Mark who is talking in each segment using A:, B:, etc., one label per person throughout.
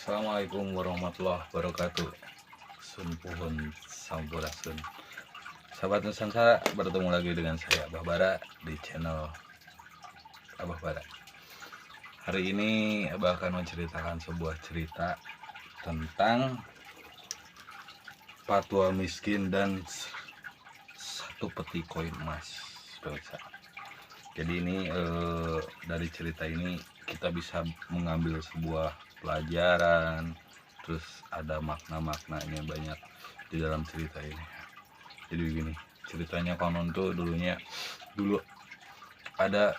A: Assalamualaikum warahmatullahi wabarakatuh. Sun puhun sampurasun. Sahabat Nusantara, bertemu lagi dengan saya Abah Bara di channel Abah Bara. Hari ini Abah akan menceritakan sebuah cerita tentang fatwa miskin dan satu peti koin emas. Jadi ini dari cerita ini kita bisa mengambil sebuah pelajaran, terus ada makna-maknanya banyak di dalam cerita ini. Jadi begini, ceritanya konon tuh dulu ada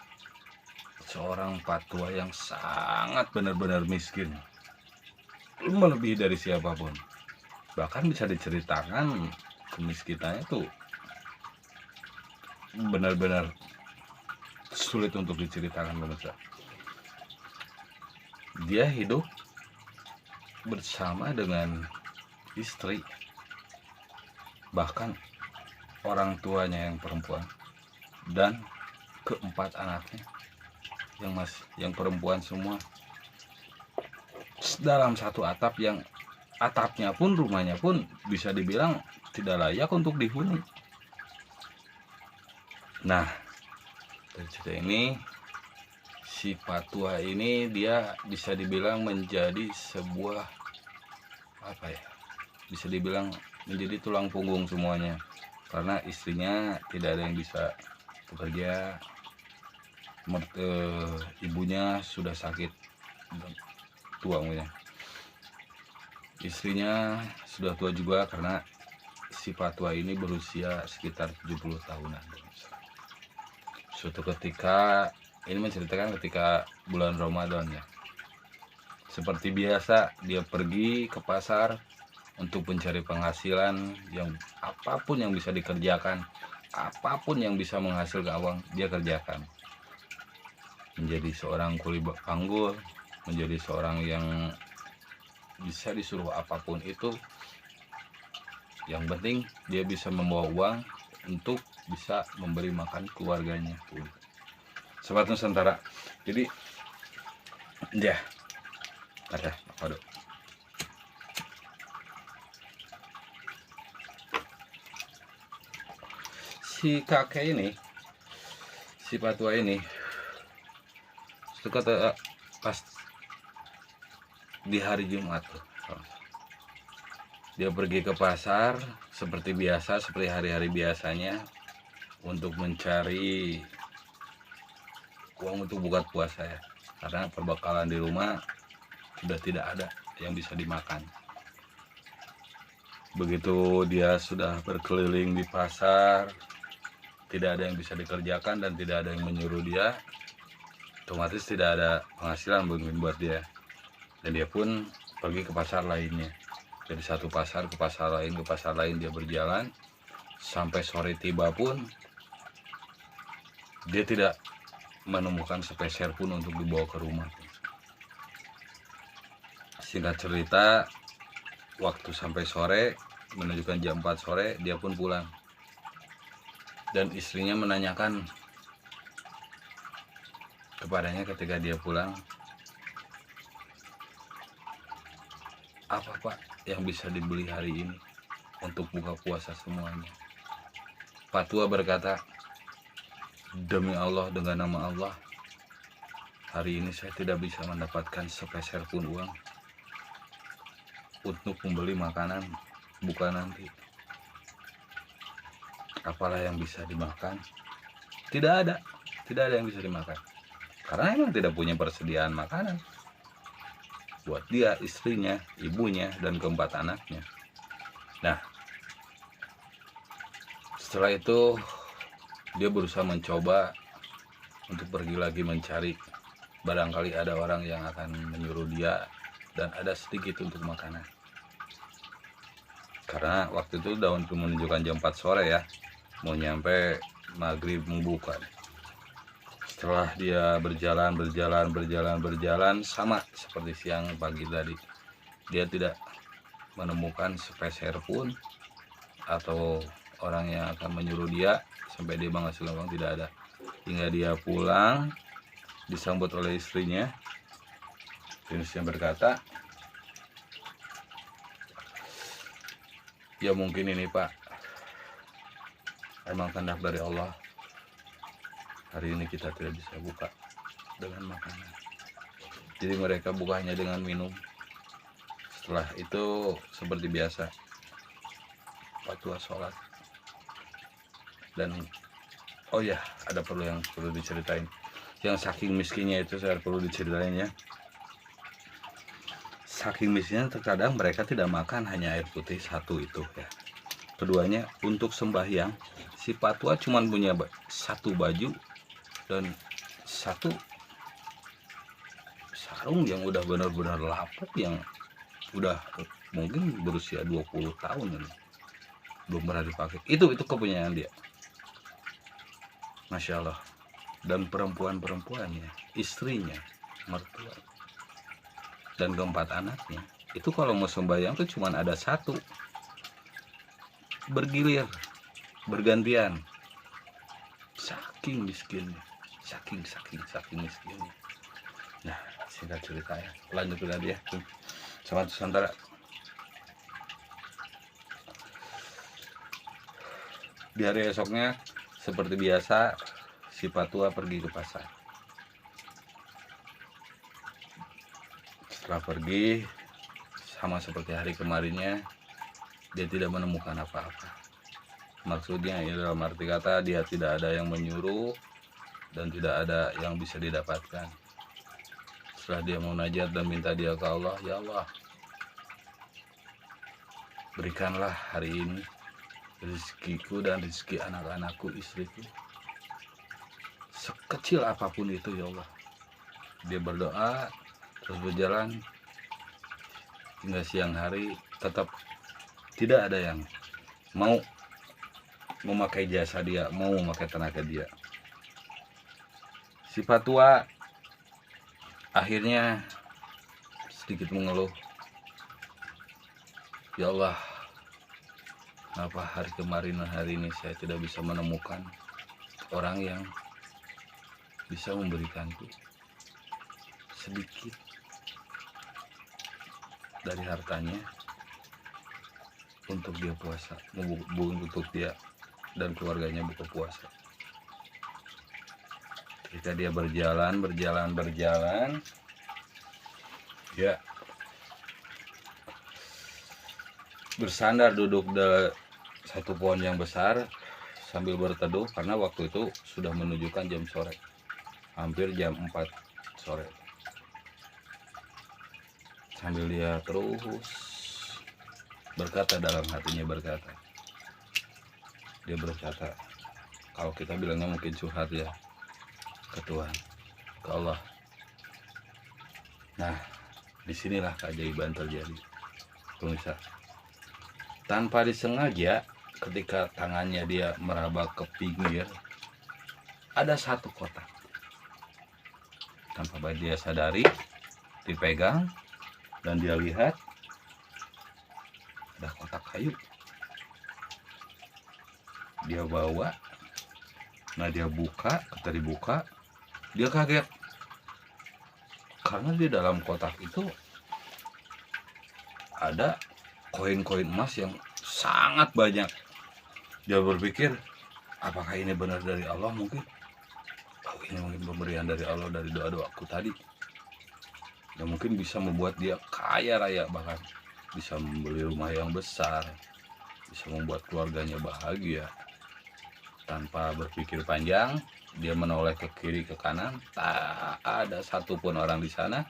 A: seorang patwa yang sangat benar-benar miskin, melebihi dari siapapun. Bahkan bisa diceritakan kemiskinannya tuh benar-benar sulit untuk diceritakan, pemirsa. Dia hidup bersama dengan istri, bahkan orang tuanya yang perempuan, dan keempat anaknya yang perempuan semua, dalam satu atap yang atapnya pun, rumahnya pun bisa dibilang tidak layak untuk dihuni. Nah, dari cerita ini, si patwa ini dia bisa dibilang menjadi sebuah bisa dibilang menjadi tulang punggung semuanya, karena istrinya tidak ada yang bisa bekerja, ibunya sudah sakit tua, istrinya sudah tua juga karena si patwa ini berusia sekitar 70 tahunan. Suatu ketika, ini menceritakan ketika bulan Ramadan ya. Seperti biasa, dia pergi ke pasar untuk mencari penghasilan, yang apapun yang bisa dikerjakan, apapun yang bisa menghasilkan uang, dia kerjakan. Menjadi seorang kuli panggul, menjadi seorang yang bisa disuruh apapun itu, yang penting dia bisa membawa uang untuk bisa memberi makan keluarganya. Sobat Nusantara, jadi ya aduh. Si kakek ini, si patwa ini, pas di hari Jumat tuh, dia pergi ke pasar seperti biasa, seperti hari-hari biasanya, untuk mencari uang untuk buka puasa ya, karena perbekalan di rumah sudah tidak ada yang bisa dimakan. Begitu dia sudah berkeliling di pasar, tidak ada yang bisa dikerjakan dan tidak ada yang menyuruh dia, otomatis tidak ada penghasilan buat dia, dan dia pun pergi ke pasar lainnya. Dari satu pasar ke pasar lain dia berjalan sampai sore tiba pun dia tidak menemukan sepeser pun untuk dibawa ke rumah. Singkat cerita, waktu sampai sore, menunjukkan jam 4 sore, dia pun pulang. Dan istrinya menanyakan kepadanya ketika dia pulang, apa Pak yang bisa dibeli hari ini untuk buka puasa semuanya? Patwa berkata, demi Allah, dengan nama Allah, hari ini saya tidak bisa mendapatkan sepeser pun uang untuk membeli makanan buka nanti. Apalah yang bisa dimakan? Tidak ada yang bisa dimakan, karena emang tidak punya persediaan makanan buat dia, istrinya, ibunya, dan keempat anaknya. Nah, setelah itu dia berusaha mencoba untuk pergi lagi mencari, barangkali ada orang yang akan menyuruh dia dan ada sedikit untuk makanan. Karena waktu itu daun menunjukkan jam 4 sore ya, mau nyampe maghrib membuka. Setelah dia berjalan sama seperti siang pagi tadi, dia tidak menemukan sepeser pun atau orang yang akan menyuruh dia sampai dia menghasilkan uang, tidak ada. Hingga dia pulang disambut oleh istrinya. Istrinya berkata, Ya mungkin ini Pak, emang kehendak dari Allah. Hari ini kita tidak bisa buka dengan makanan. Jadi mereka buka hanya dengan minum. Setelah itu seperti biasa, fatwa sholat. Dan oh ya, ada yang perlu diceritain. Yang saking miskinnya itu saya perlu diceritain ya. Saking miskinnya terkadang mereka tidak makan hanya air putih satu itu ya. Keduanya untuk sembahyang si Patwa cuma punya satu baju dan satu sarung yang udah benar-benar lapuk, yang udah mungkin berusia 20 tahun ini belum pernah dipakai. Itu kepunyaan dia, Masya Allah. Dan perempuannya, istrinya, mertua, dan keempat anaknya itu kalau mau sembahyang tuh cuma ada satu, bergilir, bergantian. Saking miskinnya, saking miskinnya. Nah, singkat cerita ya, lanjut lagi ya, sama Nusantara. Di hari esoknya seperti biasa si Patwa pergi ke pasar. Setelah pergi, sama seperti hari kemarinnya, dia tidak menemukan apa-apa. Maksudnya ya dalam arti kata dia tidak ada yang menyuruh dan tidak ada yang bisa didapatkan. Setelah dia munajat dan minta dia ke Allah, ya Allah, berikanlah hari ini rezekiku dan rezeki anak-anakku, istriku, sekecil apapun itu ya Allah. Dia berdoa terus berjalan hingga siang hari, tetap tidak ada yang mau memakai jasa dia, mau memakai tenaga dia. Si Patwa akhirnya sedikit mengeluh, ya Allah, kenapa hari kemarin dan hari ini saya tidak bisa menemukan orang yang bisa memberikanku sedikit dari hartanya untuk dia puasa, untuk dia dan keluarganya buka puasa. Ketika dia berjalan, ya bersandar duduk di satu pohon yang besar sambil berteduh, karena waktu itu sudah menunjukkan jam sore, hampir jam 4 sore. Sambil dia terus berkata dalam hatinya, dia berkata, kalau kita bilangnya mungkin curhat ya, ke Tuhan, ke Allah. Nah, disinilah keajaiban terjadi, pemirsa. Tanpa disengaja, ketika tangannya dia meraba ke pinggir, ada satu kotak. Tanpa dia sadari, dipegang dan dia lihat ada kotak kayu. Dia bawa, nah dia buka, ketika dibuka dia kaget karena di dalam kotak itu ada koin-koin emas yang sangat banyak. Dia berpikir, apakah ini benar dari Allah? Mungkin ini mungkin pemberian dari Allah dari doa-doaku tadi, yang mungkin bisa membuat dia kaya raya, bahkan bisa membeli rumah yang besar, bisa membuat keluarganya bahagia. Tanpa berpikir panjang, dia menoleh ke kiri ke kanan, tak ada satupun orang di sana.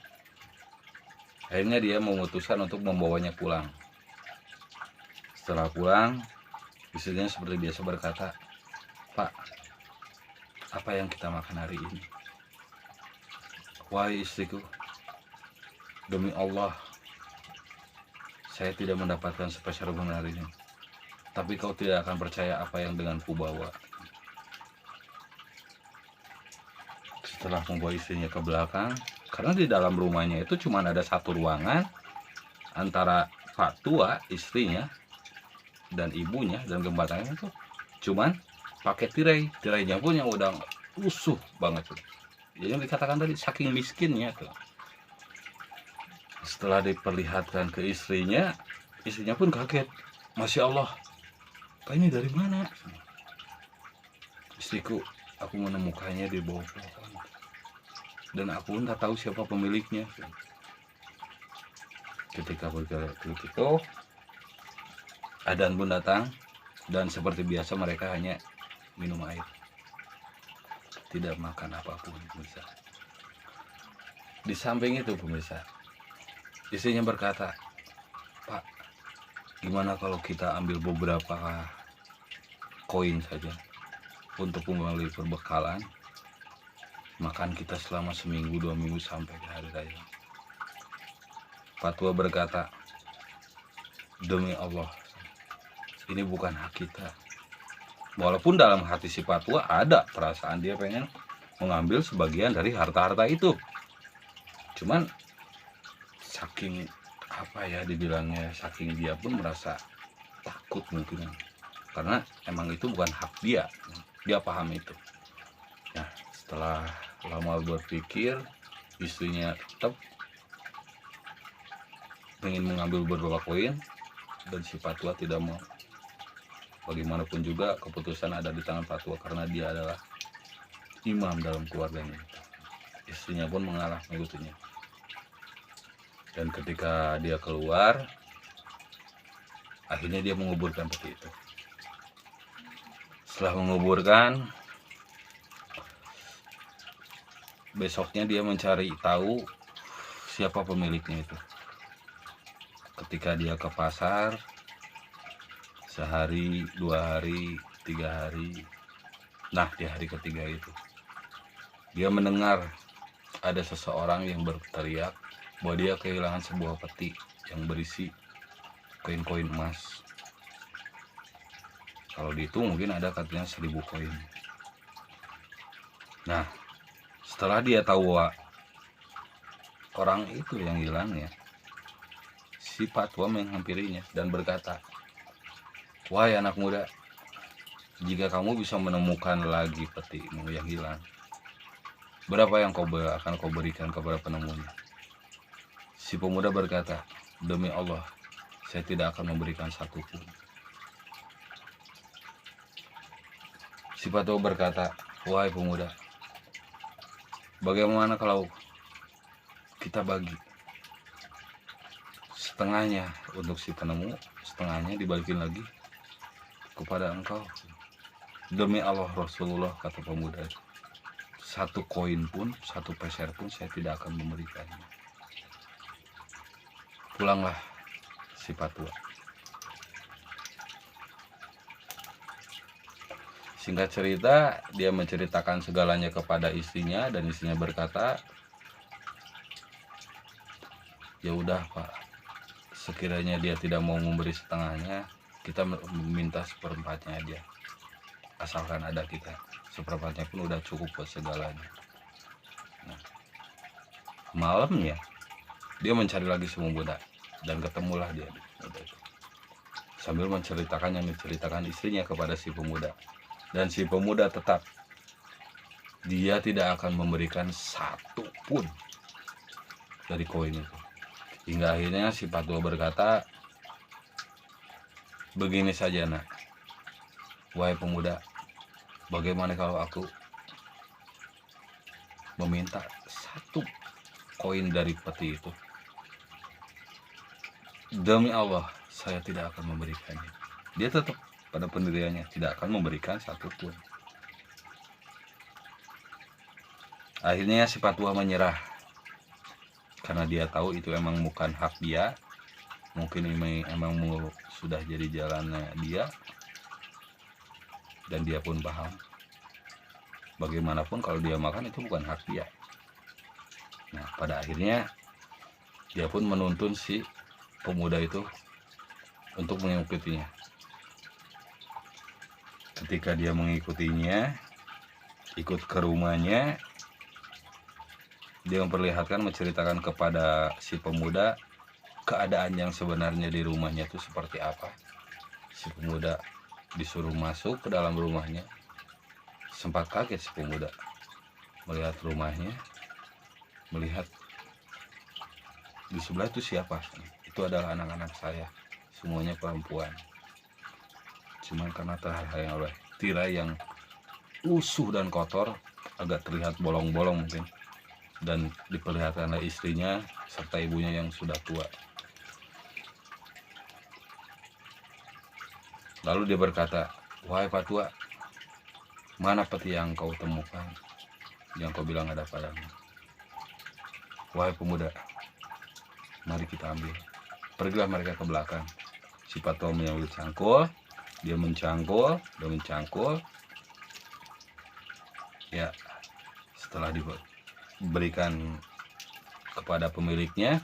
A: Akhirnya dia memutuskan untuk membawanya pulang. Setelah pulang, istrinya seperti biasa berkata, Pak, apa yang kita makan hari ini? Wahai istriku, demi Allah, saya tidak mendapatkan spesial pun hari ini. Tapi kau tidak akan percaya apa yang dengan ku bawa. Setelah membawa istrinya ke belakang, karena di dalam rumahnya itu cuma ada satu ruangan antara Patwa, istrinya, dan ibunya, dan gembatannya itu cuman pakai tirainya pun yang udah usuh banget tuh. Jadi yang dikatakan tadi saking miskinnya tuh. Setelah diperlihatkan ke istrinya pun kaget. Masya Allah, Pak ini dari mana? Istriku, aku menemukannya di bawah pohon dan aku pun tak tahu siapa pemiliknya. Ketika bergerak itu, adzan pun datang dan seperti biasa mereka hanya minum air, tidak makan apapun, pemirsa. Di samping itu, pemirsa, istrinya berkata, Pak, gimana kalau kita ambil beberapa koin saja untuk membeli perbekalan makan kita selama seminggu 2 minggu sampai ke hari raya. Fatwa berkata, demi Allah, ini bukan hak kita. Walaupun dalam hati si Fatwa ada perasaan dia pengen mengambil sebagian dari harta-harta itu. Cuman saking apa ya dibilangnya, saking dia pun merasa takut mungkin. Karena emang itu bukan hak dia. Dia paham itu. Nah, setelah lama berpikir, istrinya tetap ingin mengambil beberapa koin dan si Fatwa tidak mau. Bagaimanapun juga keputusan ada di tangan Fatwa karena dia adalah imam dalam keluarganya. Istrinya pun mengalah mengikutinya. Dan ketika dia keluar, akhirnya dia menguburkan peti itu. Setelah menguburkan, besoknya dia mencari tahu siapa pemiliknya itu. Ketika dia ke pasar, sehari, 2 hari, 3 hari, nah di hari ketiga itu, dia mendengar ada seseorang yang berteriak bahwa dia kehilangan sebuah peti yang berisi koin-koin emas. Kalau dihitung mungkin ada katanya 1000 koin. Nah, setelah dia tahu bahwa orang itu yang hilang ya, si Fatwa menghampirinya dan berkata, wahai anak muda, jika kamu bisa menemukan lagi petimu yang hilang, berapa yang akan kau berikan kepada penemunya? Si pemuda berkata, demi Allah, saya tidak akan memberikan satupun. Si Fatwa berkata, wahai pemuda, bagaimana kalau kita bagi? Setengahnya untuk si penemu, setengahnya dibalikin lagi kepada engkau. Demi Allah Rasulullah, kata pemuda, satu koin pun, satu peser pun saya tidak akan memberikannya. Pulanglah si Fatwa. Singkat cerita, dia menceritakan segalanya kepada istrinya dan istrinya berkata, ya udah Pak, sekiranya dia tidak mau memberi setengahnya, kita meminta seperempatnya aja. Asalkan ada kita, seperempatnya pun udah cukup buat segalanya. Nah, malamnya dia mencari lagi si pemuda dan ketemulah dia sambil menceritakan istrinya kepada si pemuda. Dan si pemuda tetap dia tidak akan memberikan satu pun dari koin itu. Hingga akhirnya si Fatwa berkata, begini saja nak, wahai pemuda, bagaimana kalau aku meminta satu koin dari peti itu? Demi Allah, saya tidak akan memberikannya. Dia tetap pada pendiriannya, tidak akan memberikan satupun. Akhirnya si Fatwa menyerah karena dia tahu itu emang bukan hak dia. Mungkin emang sudah jadi jalannya dia, dan dia pun paham bagaimanapun kalau dia makan itu bukan hak dia. Nah, pada akhirnya dia pun menuntun si pemuda itu untuk mengikutinya. Ketika dia mengikutinya, ikut ke rumahnya, dia memperlihatkan, menceritakan kepada si pemuda keadaan yang sebenarnya di rumahnya itu seperti apa. Si pemuda disuruh masuk ke dalam rumahnya. Sempat kaget si pemuda melihat rumahnya, melihat di sebelah itu siapa. Itu adalah anak-anak saya, semuanya perempuan. cuman karena terhalang oleh tirai yang lusuh dan kotor, agak terlihat bolong-bolong mungkin, dan diperlihatkan oleh istrinya serta ibunya yang sudah tua. Lalu dia berkata, "Wahai Patua, mana peti yang kau temukan, yang kau bilang ada padamu?" "Wahai pemuda, mari kita ambil." Pergilah mereka ke belakang. Si Patua mengambil cangkul, dia mencangkul, ya, setelah diberikan kepada pemiliknya,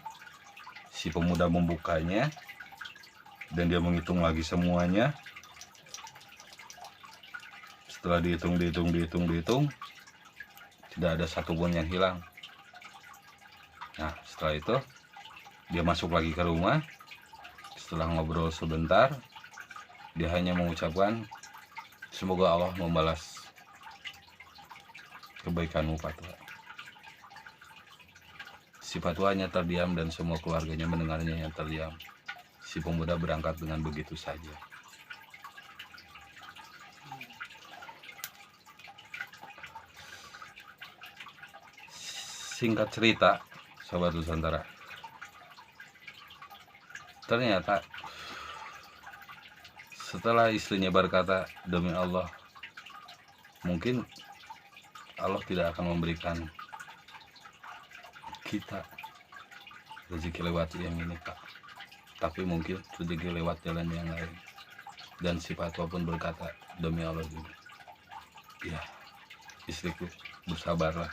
A: si pemuda membukanya dan dia menghitung lagi semuanya. Setelah dihitung, tidak ada satupun yang hilang. Nah, setelah itu dia masuk lagi ke rumah. Setelah ngobrol sebentar, dia hanya mengucapkan, "Semoga Allah membalas kebaikanmu, Patua." Si Patua hanya terdiam dan semua keluarganya mendengarnya yang terdiam. Si pemuda berangkat dengan begitu saja. Singkat cerita, Sobat Nusantara, ternyata setelah istrinya berkata, "Demi Allah, mungkin Allah tidak akan memberikan kita rezeki lewat yang ini, Pak, tapi mungkin rezeki lewat jalan yang lain." Dan si Patua pun berkata, "Demi Allah juga, ya istriku, bersabarlah,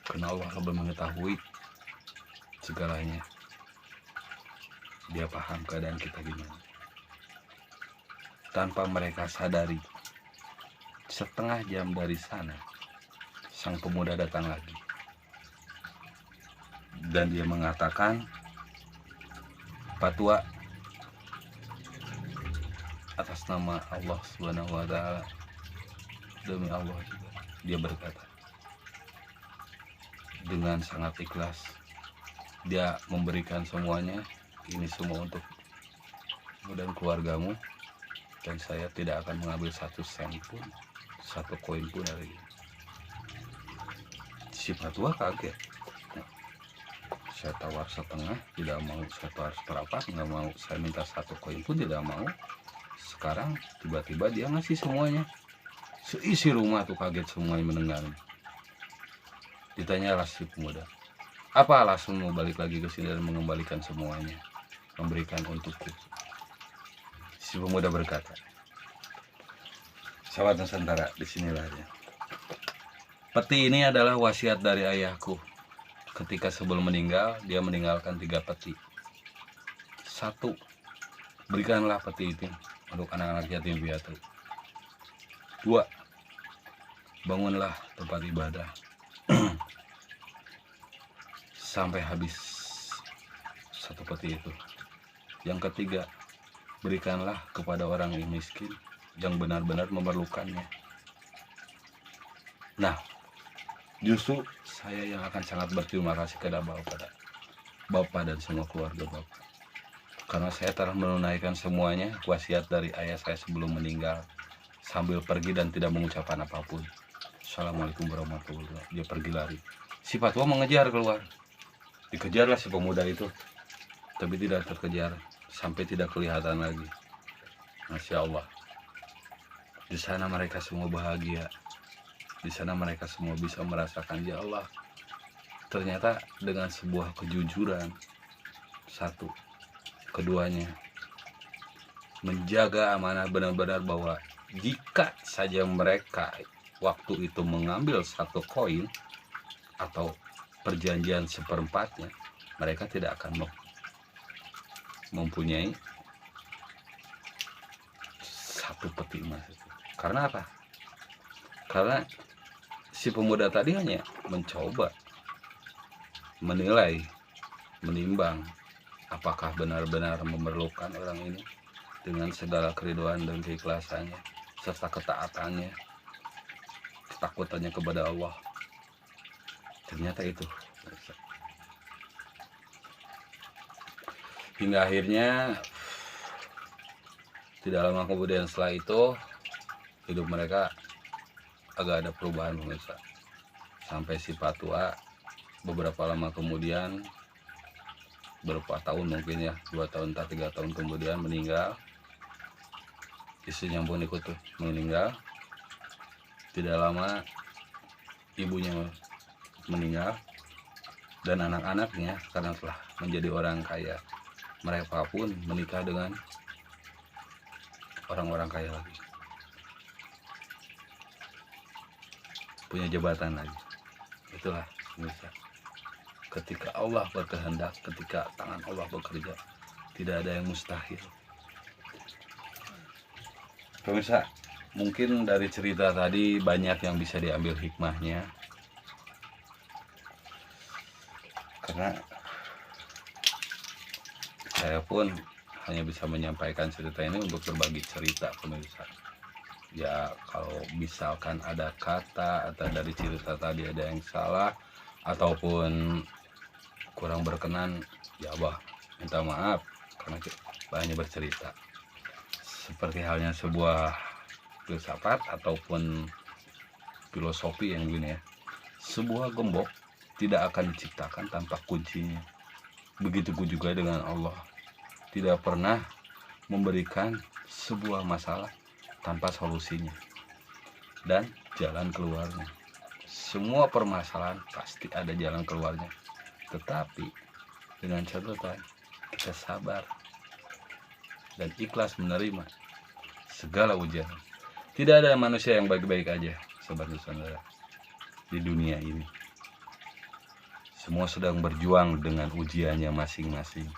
A: karena Allah lebih mengetahui segalanya. Dia paham keadaan kita gimana." Tanpa mereka sadari, setengah jam dari sana, sang pemuda datang lagi. Dan dia mengatakan, "Patua, atas nama Allah Subhanahu wa Ta'ala, demi Allah juga," dia berkata, dengan sangat ikhlas, dia memberikan semuanya, "Ini semua untuk dan keluargamu, dan saya tidak akan mengambil satu sen pun, satu koin pun dari ini." Si Patua kaget. "Saya tawar setengah, tidak mau. Saya tawar seperempat, nggak mau. Saya minta satu koin pun tidak mau. Sekarang tiba-tiba dia ngasih semuanya." Seisi rumah tuh kaget semuanya mendengarnya. Ditanyalah si pemuda, "Apa alasanmu balik lagi ke sini dan mengembalikan semuanya, memberikan untukku?" Si pemuda berkata, "Sahabat Nusantara, disinilah dia. Peti ini adalah wasiat dari ayahku. Ketika sebelum meninggal, dia meninggalkan 3 peti. 1, berikanlah peti itu untuk anak-anak yatim piatu. 2, bangunlah tempat ibadah sampai habis 1 peti itu. Yang ketiga, berikanlah kepada orang yang miskin yang benar-benar memerlukannya." Nah, justru saya yang akan sangat berterima kasih kepada Bapak dan semua keluarga Bapak, karena saya telah menunaikan semuanya wasiat dari ayah saya sebelum meninggal, sambil pergi dan tidak mengucapkan apapun. "Assalamualaikum warahmatullahi wabarakatuh." Dia pergi lari. Si Patua mengejar keluar. Dikejarlah si pemuda itu, tapi tidak terkejar sampai tidak kelihatan lagi. Masya Allah, di sana mereka semua bahagia. Di sana mereka semua bisa merasakan, ya Allah, ternyata dengan sebuah kejujuran, 1, keduanya menjaga amanah benar-benar, bahwa jika saja mereka waktu itu mengambil 1 koin atau perjanjian seperempatnya, mereka tidak akan mempunyai 1 peti emas itu. Karena apa? Karena si pemuda tadi hanya mencoba menilai, menimbang apakah benar-benar memerlukan orang ini dengan segala keriduan dan keikhlasannya serta ketaatannya, ketakutannya kepada Allah. Ternyata itu. Hingga akhirnya Tidak lama kemudian setelah itu hidup mereka agak ada perubahan pemirsa. Sampai si Patwa beberapa lama kemudian, beberapa tahun mungkin ya, 2 tahun atau 3 tahun kemudian meninggal. Istrinya pun ikut meninggal. Tidak lama ibunya meninggal, dan anak-anaknya karena telah menjadi orang kaya, mereka pun menikah dengan orang-orang kaya lagi, punya jabatan lagi. Itulah pemirsa, ketika Allah berkehendak, ketika tangan Allah bekerja, tidak ada yang mustahil. Pemirsa, mungkin dari cerita tadi banyak yang bisa diambil hikmahnya, karena saya pun hanya bisa menyampaikan cerita ini untuk berbagi cerita pemirsa. Ya kalau misalkan ada kata atau dari cerita tadi ada yang salah ataupun kurang berkenan, ya Abah minta maaf karena banyak bercerita. Seperti halnya sebuah filsafat ataupun filosofi yang gini ya, sebuah gembok tidak akan diciptakan tanpa kuncinya. Begitupun juga dengan Allah, tidak pernah memberikan sebuah masalah tanpa solusinya dan jalan keluarnya. Semua permasalahan pasti ada jalan keluarnya, tetapi dengan catatan kita sabar dan ikhlas menerima segala ujian. Tidak ada manusia yang baik-baik aja, saudara-saudara, di dunia ini. Semua sedang berjuang dengan ujiannya masing-masing.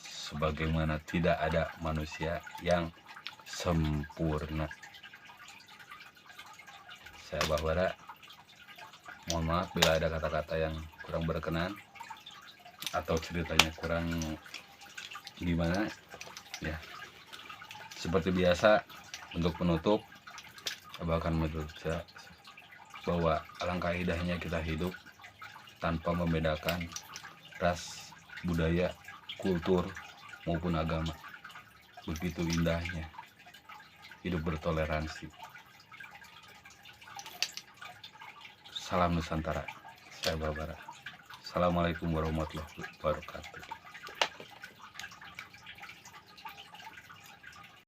A: Sebagaimana tidak ada manusia yang sempurna. Saya Bahwara, mohon maaf bila ada kata-kata yang kurang berkenan atau ceritanya kurang gimana ya. Seperti biasa, untuk penutup Abah akan menuturkan bahwa alangkah indahnya kita hidup tanpa membedakan ras, budaya, kultur maupun agama. Begitu indahnya hidup bertoleransi. Salam Nusantara. Saya Barbara. Assalamualaikum warahmatullahi wabarakatuh.